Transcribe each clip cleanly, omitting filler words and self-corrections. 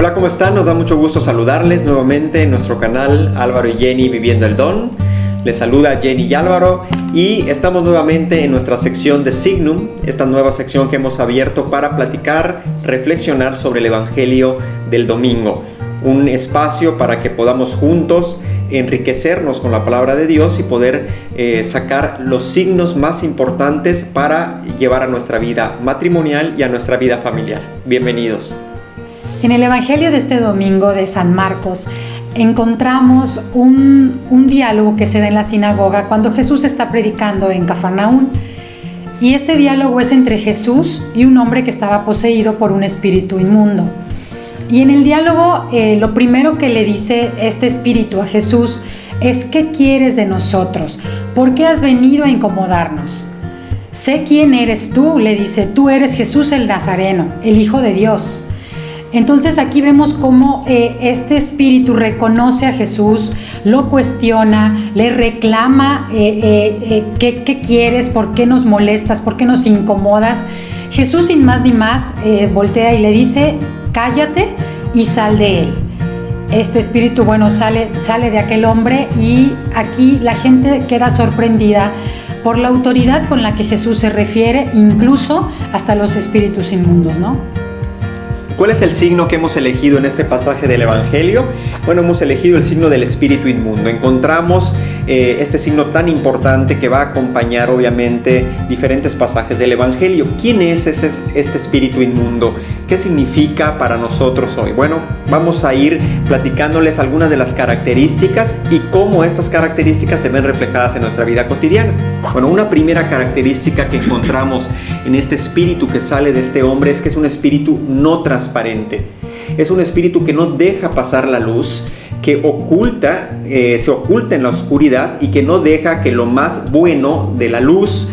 Hola, ¿cómo están? Nos da mucho gusto saludarles nuevamente en nuestro canal Álvaro y Jenny Viviendo el Don. Les saluda Jenny y Álvaro y estamos nuevamente en nuestra sección de Signum, esta nueva sección que hemos abierto para platicar, reflexionar sobre el Evangelio del domingo. Un espacio para que podamos juntos enriquecernos con la palabra de Dios y poder sacar los signos más importantes para llevar a nuestra vida matrimonial y a nuestra vida familiar. Bienvenidos. En el Evangelio de este domingo de San Marcos encontramos un diálogo que se da en la sinagoga cuando Jesús está predicando en Cafarnaún. Y este diálogo es entre Jesús y un hombre que estaba poseído por un espíritu inmundo. Y en el diálogo lo primero que le dice este espíritu a Jesús es: ¿qué quieres de nosotros? ¿Por qué has venido a incomodarnos? Sé quién eres tú, le dice, tú eres Jesús el Nazareno, el Hijo de Dios. Entonces aquí vemos cómo este espíritu reconoce a Jesús, lo cuestiona, le reclama ¿qué quieres? ¿Por qué nos molestas? ¿Por qué nos incomodas? Jesús sin más ni más voltea y le dice: cállate y sal de él. Este espíritu, sale de aquel hombre y aquí la gente queda sorprendida por la autoridad con la que Jesús se refiere, incluso hasta los espíritus inmundos, ¿no? ¿Cuál es el signo que hemos elegido en este pasaje del Evangelio? Bueno, hemos elegido el signo del espíritu inmundo. Encontramos este signo tan importante que va a acompañar obviamente diferentes pasajes del Evangelio. ¿Quién es este espíritu inmundo? ¿Qué significa para nosotros hoy? Bueno, vamos a ir platicándoles algunas de las características y cómo estas características se ven reflejadas en nuestra vida cotidiana. Bueno, una primera característica que encontramos en este espíritu que sale de este hombre es que es un espíritu no transparente. Es un espíritu que no deja pasar la luz, que se oculta en la oscuridad y que no deja que lo más bueno de la luz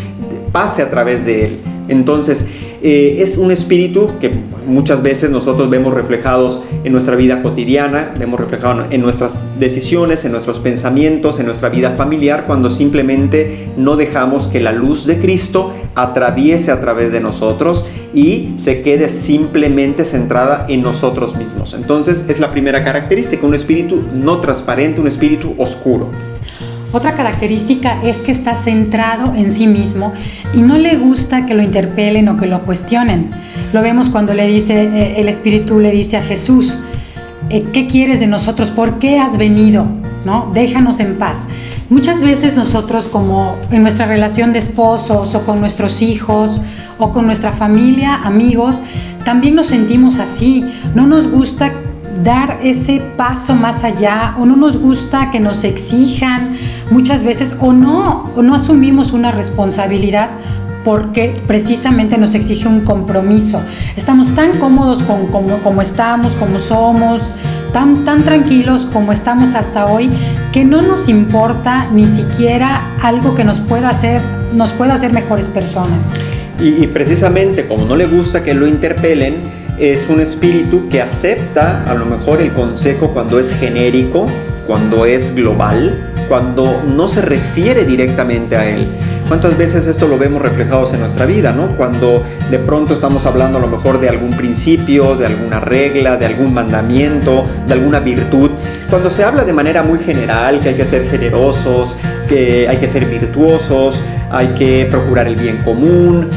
pase a través de él. Entonces, es un espíritu que muchas veces nosotros vemos reflejados en nuestra vida cotidiana, vemos reflejado en nuestras decisiones, en nuestros pensamientos, en nuestra vida familiar, cuando simplemente no dejamos que la luz de Cristo atraviese a través de nosotros y se quede simplemente centrada en nosotros mismos. Entonces es la primera característica, un espíritu no transparente, un espíritu oscuro. Otra característica es que está centrado en sí mismo y no le gusta que lo interpelen o que lo cuestionen. Lo vemos cuando el espíritu le dice a Jesús: ¿qué quieres de nosotros? ¿Por qué has venido? ¿No? Déjanos en paz. Muchas veces nosotros, como en nuestra relación de esposos o con nuestros hijos o con nuestra familia, amigos, también nos sentimos así. No nos gusta dar ese paso más allá, o no nos gusta que nos exijan muchas veces, o no asumimos una responsabilidad porque precisamente nos exige un compromiso. Estamos tan cómodos como estamos, como somos, tan tranquilos como estamos hasta hoy, que no nos importa ni siquiera algo que nos pueda hacer mejores personas. Y precisamente como no le gusta que lo interpelen, es un espíritu que acepta a lo mejor el consejo cuando es genérico, cuando es global, cuando no se refiere directamente a él. ¿Cuántas veces esto lo vemos reflejados en nuestra vida, ¿no? Cuando de pronto estamos hablando a lo mejor de algún principio, de alguna regla, de algún mandamiento, de alguna virtud. Cuando se habla de manera muy general que hay que ser generosos, que hay que ser virtuosos, hay que procurar el bien común.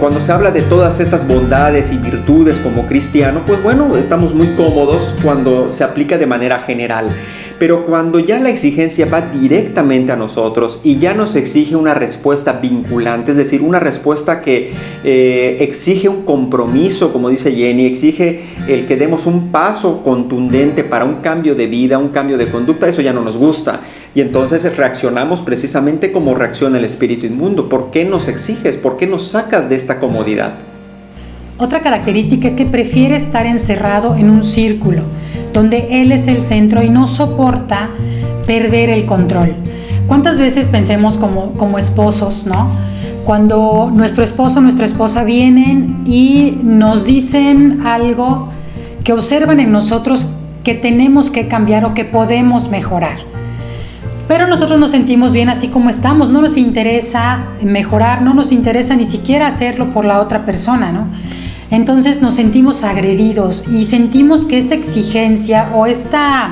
Cuando se habla de todas estas bondades y virtudes como cristiano, pues bueno, estamos muy cómodos cuando se aplica de manera general. Pero cuando ya la exigencia va directamente a nosotros y ya nos exige una respuesta vinculante, es decir, una respuesta que exige un compromiso, como dice Jenny, exige el que demos un paso contundente para un cambio de vida, un cambio de conducta, eso ya no nos gusta. Y entonces reaccionamos precisamente como reacciona el espíritu inmundo. ¿Por qué nos exiges? ¿Por qué nos sacas de esta comodidad? Otra característica es que prefiere estar encerrado en un círculo donde él es el centro y no soporta perder el control. ¿Cuántas veces pensemos como esposos, ¿no? Cuando nuestro esposo o nuestra esposa vienen y nos dicen algo que observan en nosotros que tenemos que cambiar o que podemos mejorar? Pero nosotros nos sentimos bien así como estamos, no nos interesa mejorar, no nos interesa ni siquiera hacerlo por la otra persona, ¿no? Entonces nos sentimos agredidos y sentimos que esta exigencia o esta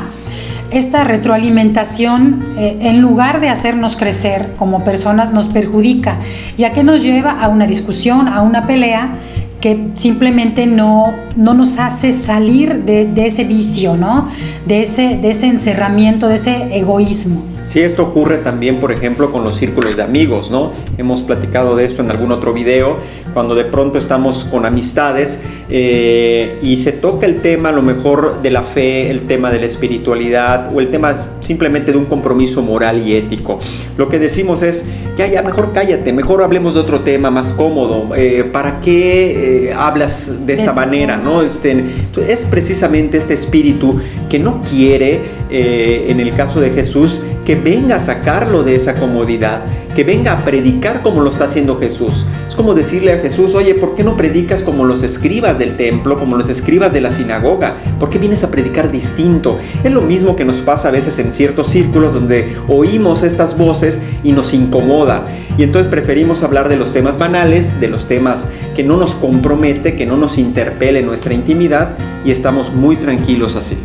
retroalimentación, en lugar de hacernos crecer como personas, nos perjudica. ¿Y a qué nos lleva? A una discusión, a una pelea que simplemente no nos hace salir de ese vicio, ¿no? De ese encerramiento, de ese egoísmo. Sí, esto ocurre también, por ejemplo, con los círculos de amigos, ¿no? Hemos platicado de esto en algún otro video, cuando de pronto estamos con amistades y se toca el tema a lo mejor de la fe, el tema de la espiritualidad o el tema simplemente de un compromiso moral y ético. Lo que decimos es, ya, mejor cállate, mejor hablemos de otro tema más cómodo. ¿Para qué hablas de esta manera, ¿no? Es precisamente este espíritu que no quiere, en el caso de Jesús, que venga a sacarlo de esa comodidad, que venga a predicar como lo está haciendo Jesús. Es como decirle a Jesús, oye, ¿por qué no predicas como los escribas del templo, como los escribas de la sinagoga? ¿Por qué vienes a predicar distinto? Es lo mismo que nos pasa a veces en ciertos círculos donde oímos estas voces y nos incomoda. Y entonces preferimos hablar de los temas banales, de los temas que no nos compromete, que no nos interpele nuestra intimidad, y estamos muy tranquilos así.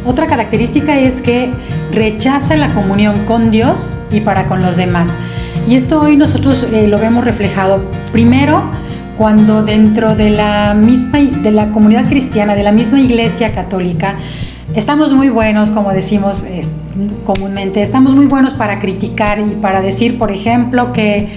Otra característica es que rechaza la comunión con Dios y para con los demás. Y esto hoy nosotros lo vemos reflejado primero cuando dentro de la comunidad cristiana, de la misma iglesia católica, estamos muy buenos, como decimos comúnmente, estamos muy buenos para criticar y para decir, por ejemplo, que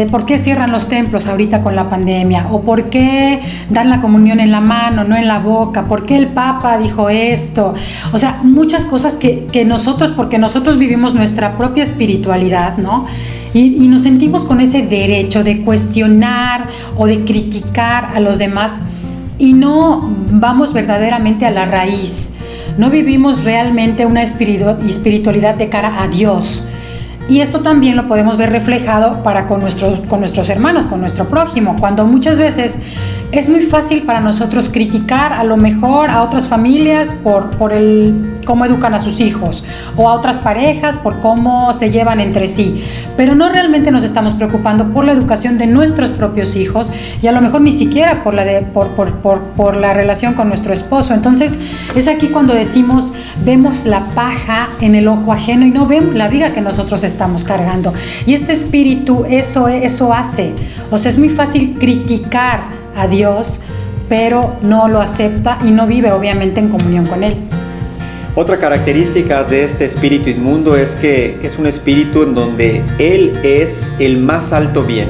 ¿por qué cierran los templos ahorita con la pandemia? ¿O por qué dan la comunión en la mano, no en la boca? ¿Por qué el Papa dijo esto? O sea, muchas cosas que nosotros, porque nosotros vivimos nuestra propia espiritualidad, ¿no? Y nos sentimos con ese derecho de cuestionar o de criticar a los demás y no vamos verdaderamente a la raíz. No vivimos realmente una espiritualidad de cara a Dios. Y esto también lo podemos ver reflejado con nuestros hermanos, con nuestro prójimo, cuando muchas veces es muy fácil para nosotros criticar a lo mejor a otras familias por cómo educan a sus hijos, o a otras parejas por cómo se llevan entre sí, pero no realmente nos estamos preocupando por la educación de nuestros propios hijos y a lo mejor ni siquiera por la relación con nuestro esposo. Entonces es aquí cuando decimos, vemos la paja en el ojo ajeno y no vemos la viga que nosotros estamos cargando. Y este espíritu eso hace. O sea, es muy fácil criticar a Dios, pero no lo acepta y no vive obviamente en comunión con Él. Otra característica de este espíritu inmundo es que es un espíritu en donde Él es el más alto bien.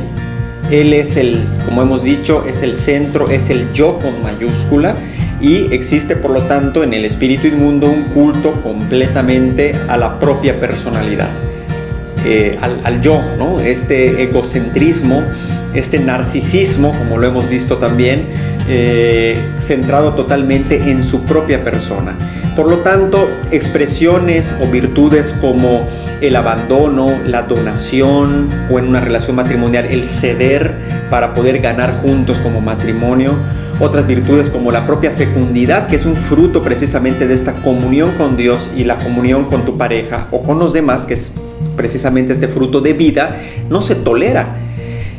Él es como hemos dicho, es el centro, es el yo con mayúscula, y existe por lo tanto en el espíritu inmundo un culto completamente a la propia personalidad, al yo, ¿no? Este egocentrismo, este narcisismo, como lo hemos visto también, centrado totalmente en su propia persona. Por lo tanto, expresiones o virtudes como el abandono, la donación, o en una relación matrimonial el ceder para poder ganar juntos como matrimonio. Otras virtudes como la propia fecundidad, que es un fruto precisamente de esta comunión con Dios y la comunión con tu pareja o con los demás, que es precisamente este fruto de vida, no se tolera.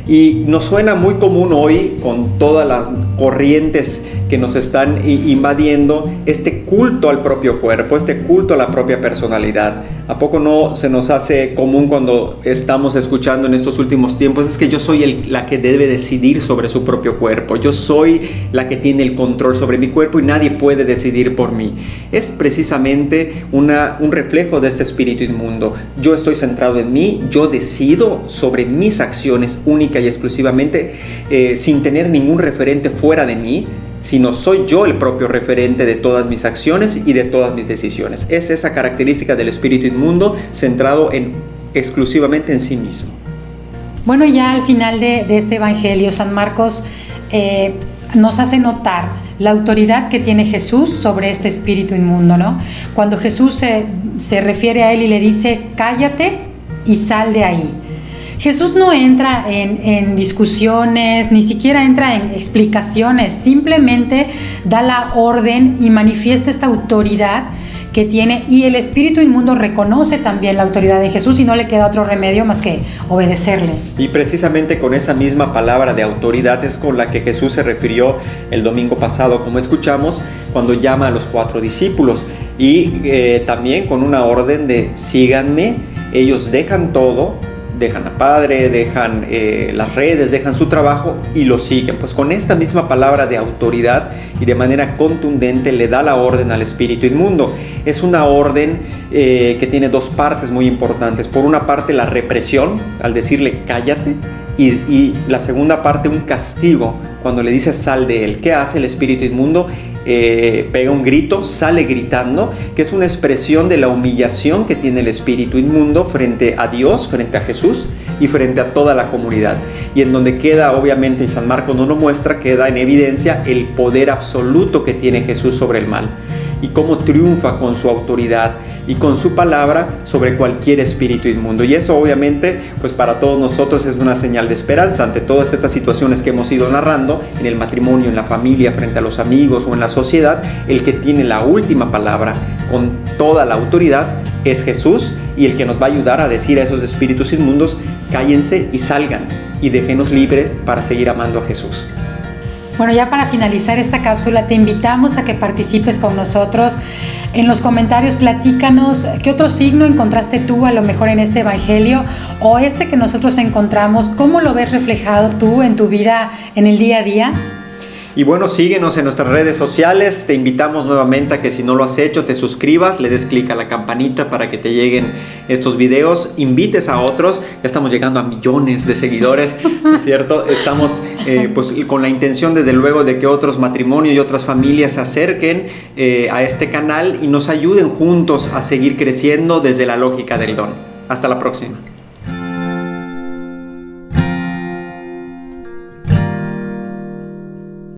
Y nos suena muy común hoy, con todas las corrientes que nos están invadiendo, este culto al propio cuerpo, este culto a la propia personalidad. ¿A poco no se nos hace común cuando estamos escuchando en estos últimos tiempos? Es que yo soy la que debe decidir sobre su propio cuerpo. Yo soy la que tiene el control sobre mi cuerpo y nadie puede decidir por mí. Es precisamente un reflejo de este espíritu inmundo. Yo estoy centrado en mí, yo decido sobre mis acciones única y exclusivamente, sin tener ningún referente fuera de mí, sino soy yo el propio referente de todas mis acciones y de todas mis decisiones. Es esa característica del espíritu inmundo, centrado exclusivamente en sí mismo. Bueno, ya al final de este evangelio, San Marcos nos hace notar la autoridad que tiene Jesús sobre este espíritu inmundo, ¿no? Cuando Jesús se refiere a él y le dice, cállate y sal de ahí. Jesús no entra en discusiones, ni siquiera entra en explicaciones, simplemente da la orden y manifiesta esta autoridad que tiene, y el espíritu inmundo reconoce también la autoridad de Jesús y no le queda otro remedio más que obedecerle. Y precisamente con esa misma palabra de autoridad es con la que Jesús se refirió el domingo pasado, como escuchamos, cuando llama a los 4 discípulos, y también con una orden de síganme. Ellos dejan todo, dejan a padre, dejan las redes, dejan su trabajo y lo siguen. Pues con esta misma palabra de autoridad y de manera contundente le da la orden al espíritu inmundo. Es una orden que tiene 2 partes muy importantes. Por una parte, la represión, al decirle cállate, y la segunda parte, un castigo, cuando le dice sal de él. ¿Qué hace el espíritu inmundo? Pega un grito, sale gritando, que es una expresión de la humillación que tiene el espíritu inmundo frente a Dios, frente a Jesús y frente a toda la comunidad. Y en donde queda, obviamente, y San Marcos nos lo muestra, queda en evidencia el poder absoluto que tiene Jesús sobre el mal y cómo triunfa con su autoridad y con su palabra sobre cualquier espíritu inmundo. Y eso, obviamente, pues para todos nosotros es una señal de esperanza ante todas estas situaciones que hemos ido narrando en el matrimonio, en la familia, frente a los amigos o en la sociedad. El que tiene la última palabra con toda la autoridad es Jesús, y el que nos va a ayudar a decir a esos espíritus inmundos: cállense y salgan, y déjenos libres para seguir amando a Jesús. Bueno, ya para finalizar esta cápsula, te invitamos a que participes con nosotros. En los comentarios platícanos qué otro signo encontraste tú a lo mejor en este evangelio, o este que nosotros encontramos, cómo lo ves reflejado tú en tu vida en el día a día. Y bueno, síguenos en nuestras redes sociales. Te invitamos nuevamente a que, si no lo has hecho, te suscribas, le des clic a la campanita para que te lleguen estos videos, invites a otros. Ya estamos llegando a millones de seguidores, ¿no es cierto? Estamos pues con la intención, desde luego, de que otros matrimonios y otras familias se acerquen a este canal y nos ayuden juntos a seguir creciendo desde la lógica del don. Hasta la próxima.